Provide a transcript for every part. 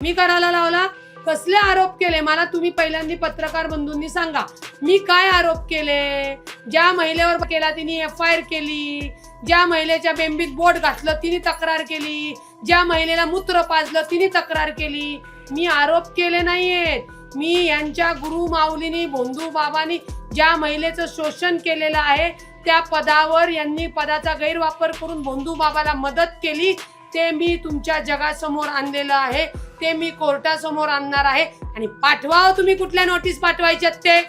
मी करायला लावला? कसले आरोप केले मला तुम्ही पहिल्यांदा पत्रकार बंधूंनी सांगा. मी काय आरोप केले? ज्या महिलेवर केला तिने FIR केली, ज्या महिलेच्या बेंबीत बोट घातलं तिने तक्रार केली, ज्या महिलेला मूत्र पाजलं तिने तक्रार केली. मी आरोप केले नाहीयेत. मी यांच्या गुरु माऊलीनी भोंदू बाबांनी ज्या महिलेचं शोषण केलेलं आहे त्या पदावर यांनी पदाचा गैरवापर करून भोंदू बाबाला मदत केली ते मी तुमच्या जगासमोर आणलेलं आहे. ते मी कोर्टासमोर आणणार आहे आणि पाठवा. तुम्ही कुठल्या नोटीस पाठवायच्यात ते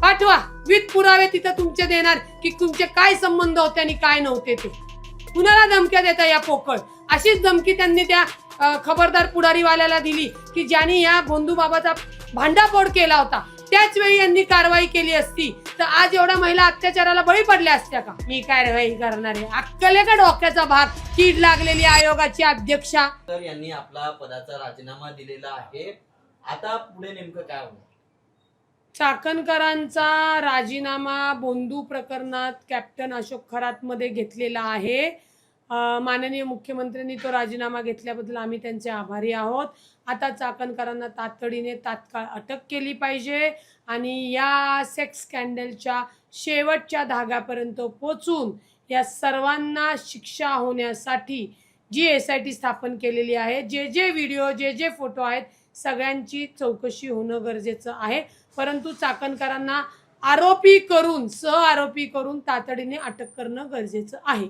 पाठवा. विथ पुरावे तिथं तुमचे देणार की तुमचे काय संबंध होते आणि काय नव्हते ते. कुणाला धमक्या देता या पोकळ? अशीच धमकी त्यांनी त्या खबरदार पुढारीवाल्याला दिली की ज्यांनी या भोंदू बाबाचा भांडाफोड केला होता. त्याच वेळी यांनी कारवाई केली असती तर आज एवढ्या महिला अत्याचाराला बळी पडल्या असत्या का? मी कारवाई करणार आहे. अक्कल आहे का डोक्याचा भाग? कीड लागलेली आयोगाची अध्यक्षा. तर यांनी आपला पदाचा राजीनामा दिलेला आहे. आता पुढे नेमकं काय होणार? चाकणकरांचा राजीनामा भोंदू प्रकरणात कॅप्टन अशोक खरात मध्ये घेतलेला आहे. माननीय मुख्यमंत्र्यांनी तो राजीनामा घेतल्याबद्दल आम्ही त्यांचे आभारी आहोत. आता चाकणकरांना तातडीने तात्काळ अटक केली पाहिजे आणि या सेक्स स्कॅन्डलच्या शेवटच्या धाग्यापर्यंत पोहोचून या सर्वांना शिक्षा होण्यासाठी जी SIT स्थापन केलेली आहे, जे व्हिडिओ जे फोटो आहेत सगळ्यांची चौकशी होणं गरजेचं आहे. परंतु चाकणकरांना आरोपी करून आरोपी करून तातडीने अटक करणं गरजेचं आहे.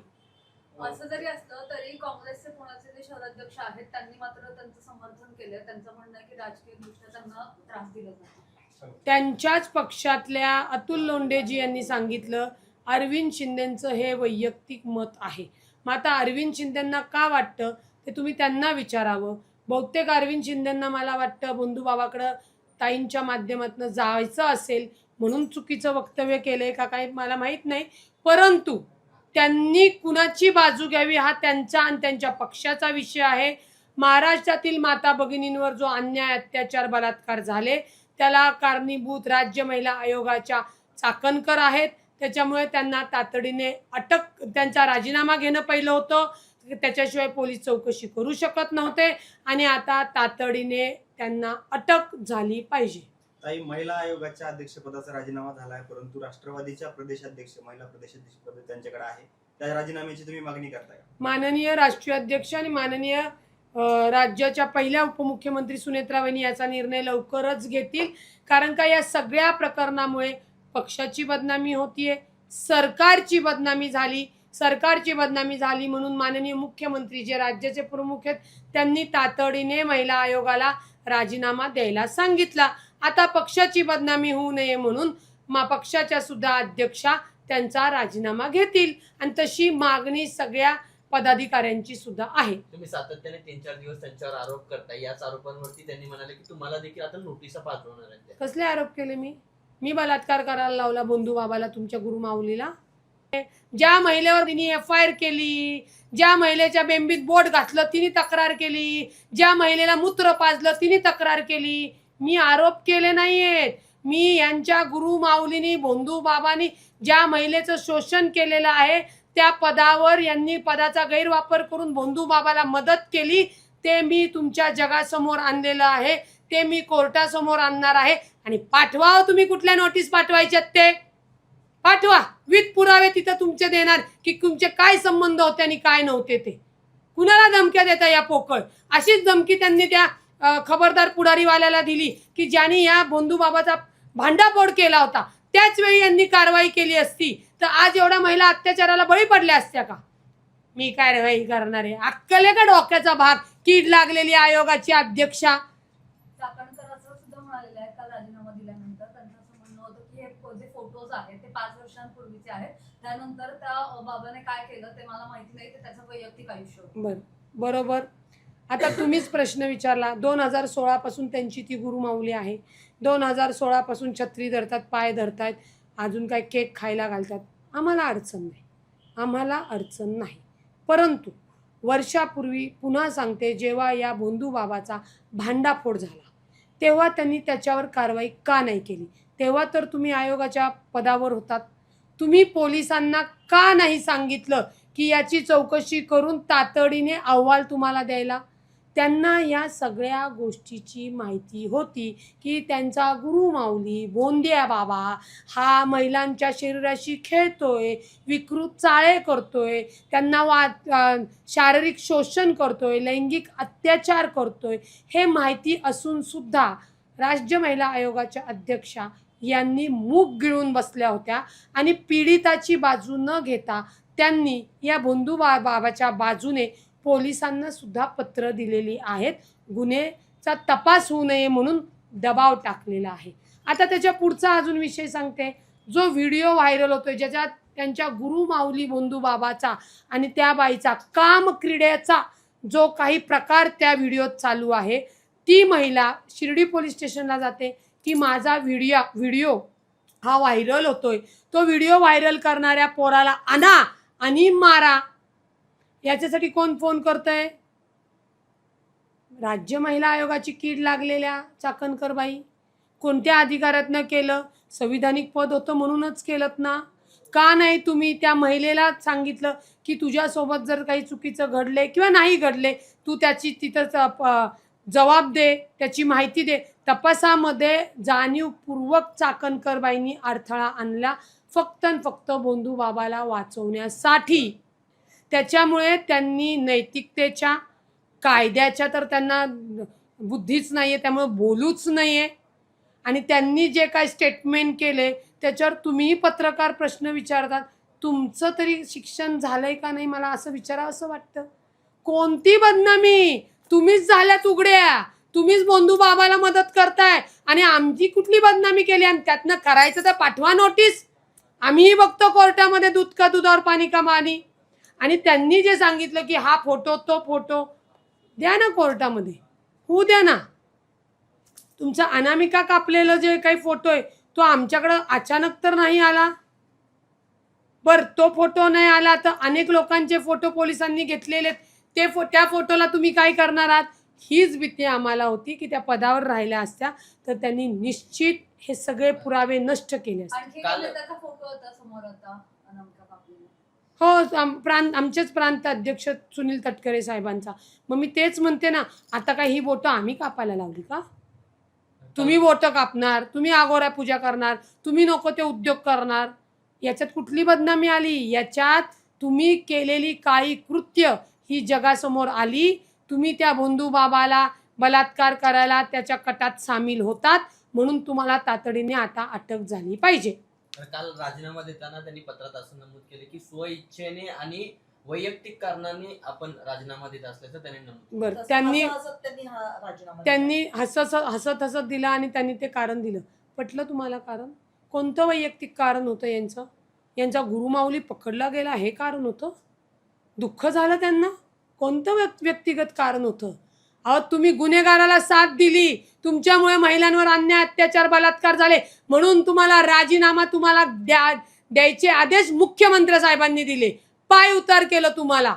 असं जरी असलं तरी काँग्रेसचे पुण्याचे जे शहराध्यक्ष आहेत त्यांनी मात्र त्यांचं समर्थन केलं. त्यांचं म्हणणं आहे की राजकीय दृष्ट्या त्यांना त्रास दिला जातो. त्यांच्याच पक्षातल्या अतुल लोंढेजी यांनी सांगितलं अरविंद शिंदेचं हे वैयक्तिक मत आहे. मग आता अरविंद शिंदेंना का वाटतं ते तुम्ही त्यांना विचारावं. बहुतेक अरविंद शिंदेंना मला वाटतं भोंदू बाबाकडं ताईंच्या माध्यमातून जायचं असेल म्हणून चुकीचं वक्तव्य केलंय का काही मला माहित नाही. परंतु त्यांनी कुणाची बाजू घ्यावी हा त्यांचा आणि त्यांच्या पक्षाचा विषय आहे. महाराष्ट्रातील माता भगिनींवर जो अन्याय अत्याचार बलात्कार झाले त्याला कारणीभूत राज्य महिला आयोगाच्या चाकणकर आहेत. त्याच्यामुळे त्यांना तातडीने अटक त्यांचा राजीनामा घेणं पहिलं होतं. त्याच्याशिवाय पोलीस चौकशी करू शकत नव्हते आणि आता तातडीने त्यांना अटक झाली पाहिजे. ताई, महिला आयोगाच्या अध्यक्षपदाचा राजीनामा झाला आहे परंतु राष्ट्रवादीच्या प्रदेशाध्यक्ष महिला प्रदेशाध्यक्ष पद त्यांच्याकडे आहे. त्या राजीनाम्याची तुम्ही मागणी करताय? माननीय राष्ट्रीय अध्यक्ष आणि माननीय राज्याच्या पहिल्या उपमुख्यमंत्री सुनेत्रा वहिनी याचा निर्णय लवकरच घेतील. कारण का या सगळ्या प्रकरणामुळे पक्षाची बदनामी होतीये, सरकारची बदनामी झाली म्हणून माननीय मुख्यमंत्री जे राज्याचे प्रमुख आहेत त्यांनी तातडीने महिला आयोगाला राजीनामा द्यायला सांगितला. आता पक्षाची बदनामी होऊ नये म्हणून पक्षाच्या सुद्धा अध्यक्षा त्यांचा राजीनामा घेतील आणि तशी मागणी सगळ्या पदाधिकाऱ्यांची सुद्धा आहे. तुम्ही सातत्याने 3-4 दिवस त्यांच्यावर आरोप करताय. याच आरोपांवरती त्यांनी म्हणाले की तुम्हाला देखील आता नोटीसा पाठवणार आहेत. कसले आरोप केले? मी बलात्कार करायला लावला भोंदू बाबाला तुमच्या गुरु माऊलीला? ज्या महिलेवर तिने FIR केली, ज्या महिलेच्या बेंबीत बोट घातलं तिने तक्रार केली, ज्या महिलेला मूत्र पाजलं तिने तक्रार केली. मी आरोप केले नाहीयेत. मी यांच्या गुरु माऊलीनी भोंदू बाबांनी ज्या महिलेचं शोषण केलेलं आहे त्या पदावर यांनी पदाचा गैरवापर करून भोंदू बाबाला मदत केली ते मी तुमच्या जगासमोर आणलेलं आहे. ते मी कोर्टासमोर आणणार आहे आणि पाठवा. तुम्ही कुठल्या नोटीस पाठवायच्यात ते पाठवा. विथ पुरावे तिथं तुमचे देणार की तुमचे काय संबंध होते आणि काय नव्हते ते. कुणाला धमक्या देता या पोकळ? अशीच धमकी त्यांनी त्या खबरदार पुढारीवाल्याला दिली की ज्यांनी या भोंदू बाबाचा भांडाफोड केला होता. त्याच वेळी यांनी कारवाई केली असती तर आज एवढ्या महिला अत्याचाराला बळी पडल्या असत्या का? मी कारवाई करणार आहे. अक्कल आहे का डोक्याचा भाग? कीड लागलेली आयोगाची अध्यक्षा. चाकणकरांचं सुद्धा म्हणालेलं आहे काल राजीनामा दिल्यानंतर त्यांचं असं म्हणणं होतं की हे जे फोटोज आहेत ते 5 वर्षांपूर्वीचे आहेत. त्यानंतर त्या बाबाने काय केलं ते मला माहिती नाही. ते त्याचं वैयक्तिक आयुष्य होतं. बरोबर. आता तुम्हीच प्रश्न विचारला. 2016 पासून त्यांची ती गुरुमाऊली आहे. 2016 पासून छत्री धरतात, पाय धरतात, अजून काय केक खायला घालतात. आम्हाला अडचण नाही. परंतु वर्षापूर्वी पुन्हा सांगते जेव्हा या भोंदू बाबाचा भांडाफोड झाला तेव्हा त्यांनी त्याच्यावर कारवाई का नाही केली? तेव्हा तर तुम्ही आयोगाच्या पदावर होतात. तुम्ही पोलिसांना का नाही सांगितलं की याची चौकशी करून तातडीने अहवाल तुम्हाला द्यायला? त्यांना या सगळ्या गोष्टीची माहिती होती की त्यांचा गुरुमाऊली भोंदिया बाबा हा महिलांच्या शरीराशी खेळतोय, विकृत चाळे करतोय, त्यांना शारीरिक शोषण करतोय, लैंगिक अत्याचार करतोय, हे माहिती असून सुद्धा राज्य महिला आयोगाच्या अध्यक्षा यांनी मूग गिळून बसल्या होत्या आणि पीडिताची बाजू न घेता त्यांनी या बाबाच्या बाजूने पोलिसांना सुद्धा पत्र दिलेली आहेत, गुन्ह्याचा तपास होऊ नये म्हणून दबाव टाकलेला आहे. आता त्याच्या पुढचा अजून विषय सांगते. जो व्हिडिओ व्हायरल होतोय ज्याच्यात त्यांच्या गुरु माऊली बोंधू बाबाचा आणि त्या बाईचा काम क्रीडेचा जो काही प्रकार त्या व्हिडिओत चालू आहे, ती महिला शिर्डी पोलीस स्टेशनला जाते की माझा व्हिडिओ हा व्हायरल होतोय, तो व्हिडिओ व्हायरल करणाऱ्या पोराला आणा आणि मारा. याच्यासाठी कोण फोन करतंय? राज्य महिला आयोगाची कीड लागलेल्या चाकणकर बाई. कोणत्या अधिकारातनं केलं? संविधानिक पद होतं म्हणूनच केलं ना. का नाही तुम्ही त्या महिलेला सांगितलं की तुझ्यासोबत जर काही चुकीचं घडले किंवा नाही घडले, तू त्याची तिथं जबाब दे, त्याची माहिती दे. तपासामध्ये जाणीवपूर्वक चाकणकर बाईंनी अडथळा आणला फक्त आणि फक्त बोंधू बाबाला वाचवण्यासाठी. त्याच्यामुळे त्यांनी नैतिकतेच्या, कायद्याच्या तर त्यांना बुद्धीच नाही आहे, त्यामुळे बोलूच नाही आहे. आणि त्यांनी जे काय स्टेटमेंट केले त्याच्यावर तुम्हीही पत्रकार प्रश्न विचारतात. तुमचं तरी शिक्षण झालंय का नाही मला असं विचारावं असं वाटतं. कोणती बदनामी? तुम्हीच झाल्यात उघड्या, तुम्हीच बोंधू बाबाला मदत करताय आणि आमची कुठली बदनामी केली? आणि त्यातनं करायचं तर पाठवा नोटीस, आम्हीही बघतो कोर्टामध्ये दूध का दुधावर पाणी का पाणी. आणि त्यांनी जे सांगितलं की हा फोटो तो फोटो, द्या ना कोर्टामध्ये, होऊ द्या ना. तुमचा अनामिका कापलेलं जे काही फोटो आहे तो आमच्याकडं अचानक तर नाही आला. बरं, तो फोटो नाही आला तर अनेक लोकांचे फोटो पोलिसांनी घेतलेले, त्या फोटोला तुम्ही काय करणार आहात? हीच भीती आम्हाला होती की त्या पदावर राहिल्या असत्या तर त्यांनी निश्चित हे सगळे पुरावे नष्ट केले असते. आणखी त्याचा फोटो होता समोर होता अनामिका कापलेला. हो, आमचेच प्रांत अध्यक्ष सुनील तटकरे साहेबांचा. मग मी तेच म्हणते ना, आता काय ही बोटं आम्ही कापायला लावली का? तुम्ही बोटं कापणार, तुम्ही आगोऱ्या पूजा करणार, तुम्ही नको ते उद्योग करणार, याच्यात कुठली बदनामी आली? याच्यात तुम्ही केलेली काळी कृत्य ही जगासमोर आली. तुम्ही त्या बोंधू बाबाला बलात्कार करायला त्याच्या कटात सामील होतात म्हणून तुम्हाला तातडीने आता अटक झाली पाहिजे. काल राजीनामा देताना त्यांनी पत्रात असं नमूद केले की स्वइच्छेने आणि वैयक्तिक कारणाने आपण राजीनामा देत असल्याचं त्यांनी नमूद. बरं, त्यांनी हसत दिला आणि त्यांनी ते कारण दिलं. पटलं तुम्हाला कारण? कोणतं वैयक्तिक कारण होतं यांचं? यांचा गुरुमाऊली पकडला गेला हे कारण होतं? दुःख झालं त्यांना? कोणतं व्यक्तिगत कारण होतं? अहो, तुम्ही गुन्हेगाराला साथ दिली, तुमच्यामुळे महिलांवर अन्याय अत्याचार बलात्कार झाले म्हणून तुम्हाला राजीनामा तुम्हाला द्यायचे आदेश मुख्यमंत्री साहेबांनी दिले, पाय उतार केलं तुम्हाला.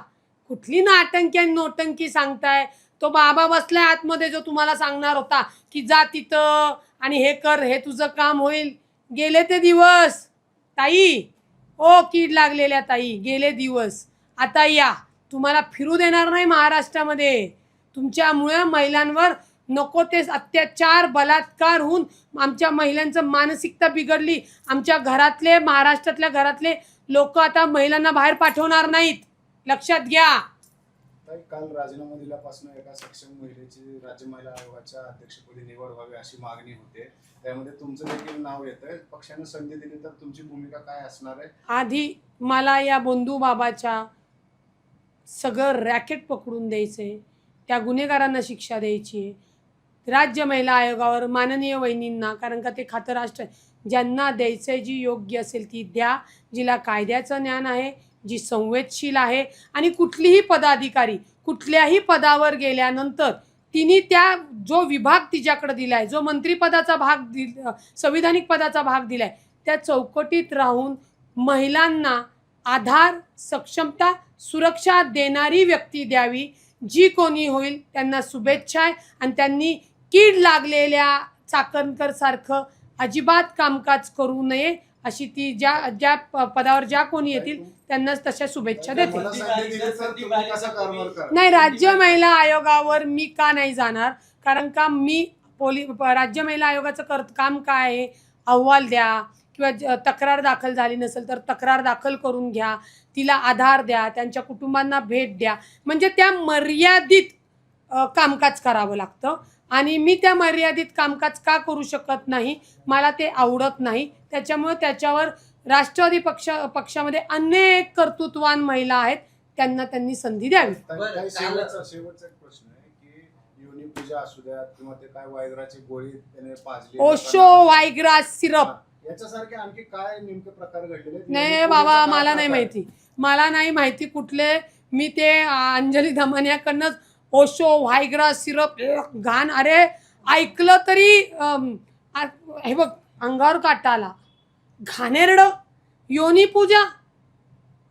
कुठली नाटंकी आणि नोटंकी सांगताय? तो बाबा बसलाय आतमध्ये जो तुम्हाला सांगणार होता की जा तिथं आणि हे कर, हे तुझं काम होईल. गेले ते दिवस ताई, ओ कीड लागलेल्या ताई, गेले दिवस. आता या, तुम्हाला फिरू देणार नाही महाराष्ट्रामध्ये. तुमच्यामुळे महिलांवर नको ते अत्याचार बलात्कार होऊन आमच्या महिलांचं मानसिकता बिघडली. आमच्या घरातले, महाराष्ट्रातल्या घरातले लोक आता महिलांना बाहेर पाठवणार नाहीत, लक्षात घ्या. काल राजीनामा दिल्यापासून एका सक्षम महिलेची राज्य महिला आयोगाच्या अध्यक्षपदी निवड व्हावी अशी मागणी होते. त्यामध्ये तुमचं देखील नाव येतंय. पक्षाने संधी दिली तर तुमची भूमिका काय असणार आहे? आधी मला या बोंधू बाबाच्या सगळं रॅकेट पकडून द्यायचंय, त्या गुन्हेगारांना शिक्षा द्यायची आहे. राज्य महिला आयोगावर माननीय वहिनींना, कारण का ते खातं राष्ट्र, ज्यांना द्यायचंय, जी योग्य असेल ती द्या, जिला कायद्याचं ज्ञान आहे, जी संवेदशील आहे. आणि कुठलीही पदाधिकारी कुठल्याही पदावर गेल्यानंतर तिने त्या जो विभाग तिच्याकडे दिलाय, जो मंत्रिपदाचा भाग संविधानिक पदाचा भाग दिलाय, त्या चौकटीत राहून महिलांना आधार, सक्षमता, सुरक्षा देणारी व्यक्ती द्यावी. जी कोणी होईल त्यांना शुभेच्छा आहे. आणि त्यांनी कीड लागलेल्या चाकणकर सारखं अजिबात कामकाज करू नये अशी ती ज्या पदावर ज्या कोणी येतील त्यांनाच तशा शुभेच्छा देते. मला संधी दिली तर तुम्ही कसा कारभार करा? नाही, राज्य महिला आयोगावर मी का नाही जाणार, कारण का मी राज्य महिला आयोगाचं काम काय आहे, अहवाल द्या किंवा तक्रार दाखल झाली नसेल तर तक्रार दाखल करून घ्या, तिला आधार द्या, त्यांच्या कुटुंबांना भेट द्या, म्हणजे त्या मर्यादित कामकाज करावं लागतं. आणि मी त्या मर्यादित कामकाज का करू शकत नाही, मला ते आवडत नाही. त्याच्यामुळे त्याच्यावर राष्ट्रवादी पक्षामध्ये अनेक कर्तृत्ववान महिला आहेत, त्यांनी संधी द्यावी. बरं, शेवटचा एक प्रश्न आहे की योनी पूजा असू द्या किंवा ते काय वायग्राची गोळी त्याने पाजली, ओशो वायग्रा सिरप, याच्यासारखे आणखी काय नेमके प्रकार घडलेले आहेत? नाही योनी बाबा, पूजेचा मला काय नाही प्रकार? माहिती, मला नाही माहिती कुठले. मी ते अंजली धमानियाकडनंच ओशो व्हायग्रा सिरप घाण, अरे ऐकलं तरी हे बघ अंगावर काटा आला. घाणेरड योनी पूजा,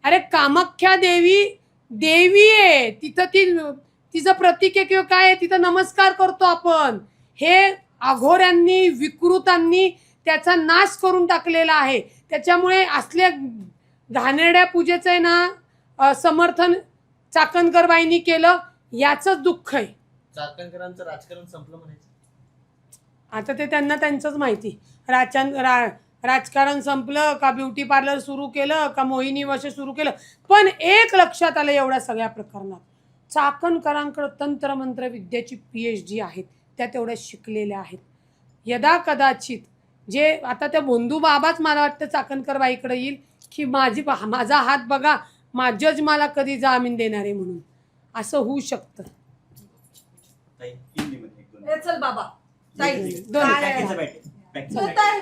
अरे कामाख्या देवी आहे तिथं, तिचं प्रतीक आहे किंवा काय आहे, तिथं नमस्कार करतो आपण. हे अघोऱ्यांनी विकृतांनी त्याचा नाश करून टाकलेला आहे. त्याच्यामुळे असल्या घाणेरड्या पूजेचं आहे ना समर्थन चाकणकरबाईंनी केलं, याचंच दुःख आहे. चाकणकरांचं राजकारण संपलं म्हणायचं. आता ते त्यांचंच माहिती. राजकारण संपलं का ब्युटी पार्लर सुरू केलं का मोहिनी वश सुरू केलं. पण एक लक्षात आलं एवढ्या सगळ्या प्रकरणात, चाकणकरांकडे तंत्रमंत्र विद्याची PhD आहेत, त्या तेवढ्या शिकलेल्या आहेत. यदा कदाचित जे आता त्या भोंदू बाबाच मला वाटतं चाकणकर बाईकडे येईल की माझा हात बघा, जज मला कधी जामीन देणार आहे म्हणून, असं होऊ शकतं. हिंदीमध्ये एक दोन चल बाबा दोन काय- पॅकेजचं बॅटिंग. तू तर